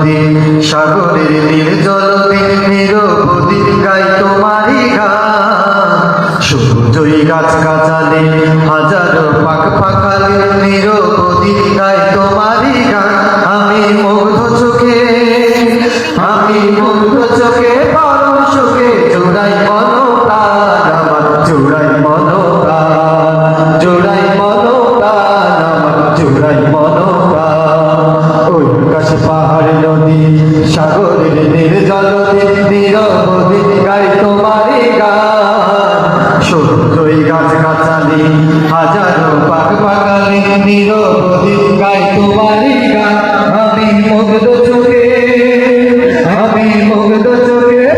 নদী সাগরের নীল জলতে নিরবধি গাই তোমারই গান। সূর্যই গাছ গাছালে হাজারো পাখ পাখালে নিরবধি গাই তোমারই গান। আমি মুগ্ধ চোখে পরম সুখে জোড়াই মনোপ্রাণ আমার, জোড়াই মনোপ্রাণ, জোড়াই মনোপ্রাণ আমার, জোড়াই মনোপ্রাণ। ওই আকাশ পাহাড় নদী সাগরের নীল জলতে নিরবধি গাই তোমারই গান। সূর্যই গাছ গাছালি হাজারো পাখ পাখালি নিরবধি গাই তোমারই গান। আমি মুগ্ধ চোখে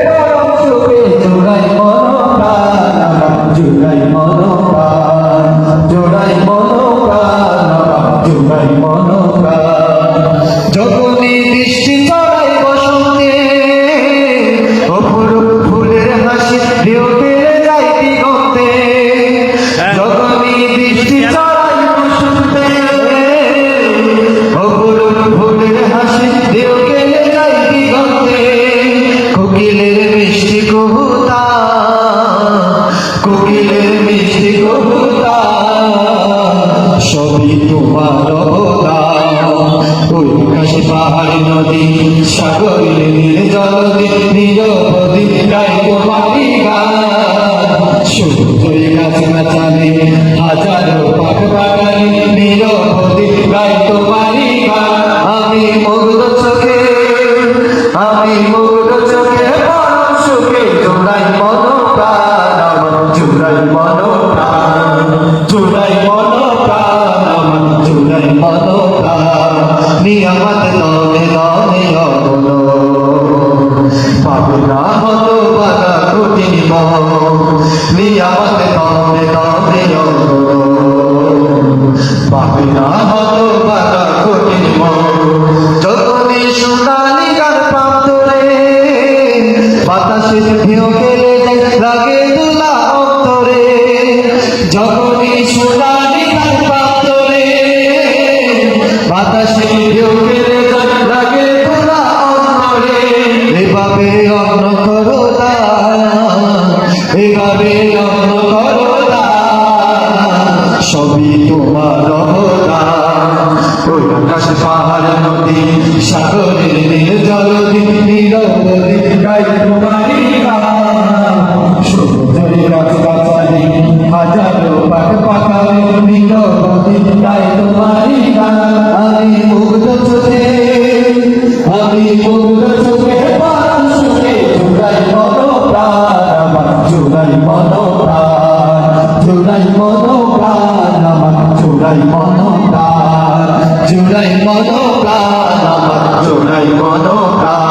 পরম সুখে জোড়াই মনোপ্রাণ আমার, জোড়াই মনোপ্রাণ, জোড়াই মনোপ্রাণ আমার, জোড়াই মনোপ্রাণ। যখনই বৃষ্টি চড়াই বসন্তে অপরূপ ফুলের হাসি ঢেউ খেলে যায় দিগন্তে। যখনই বৃষ্টি চড়াই বসন্তে অপরূপ ফুলের হাসি ঢেউ খেলে যায় দিগন্তে। কোকিলের মিষ্টি কবিতা, কোকিলের মিষ্টি কবিতা সবই তোমার অবদান। ওই আকাশ পাহাড় নদী সাগরের নীল জলতে নিরবধি গাই তোমারই গান। সূর্যই গাছ গাছালে হাজারো পাখ পাখালি নিরবধি গাই তোমারই গান। আমি মুগ্ধ চোখে পরম সুখে জোড়াই মনোপ্রাণ আমার, জোড়াই মনোপ্রাণ, জোড়াই মনোপ্রাণ আমার, জোড়াই মনোপ্রাণ। নিয়ামত দমে দমে অবলো পাবে না হতো বাধা কঠিন মন। নিয়ামত দমে দমে অবলো পাবে না হতো বাধা কঠিন মন। যখনই সোনালি গান প্রান্তরে বাতাসের ঢেউ খেলে যায় লাগে দোলা অন্তরে। যখনই সোনালি গান প্রান্তরে বাতাসের ঢেউ খেলে যায় লাগে দোলা অন্তরে। এভাবে অন্ন করো দান, এভাবে অন্ন করো দান, সবই তোমার অবদান। ওই আকাশ পাহাড় নদী সাগরের নীল জলতে নিরবধি গাই তোমারই গান। সূর্যই গাছ গাছালি হাজারো পাখ পাখালি নিরবধি গাই তোমারই গান। আমি মুগ্ধ চোখে পরম সুখে জোড়াই মনোপ্রাণ আমার, জোড়াই মনোপ্রাণ, জোড়াই মনোপ্রাণ আমার, জোড়াই মনোপ্রাণ, জোড়াই মনোপ্রাণ আমার, জোড়াই মনোপ্রাণ।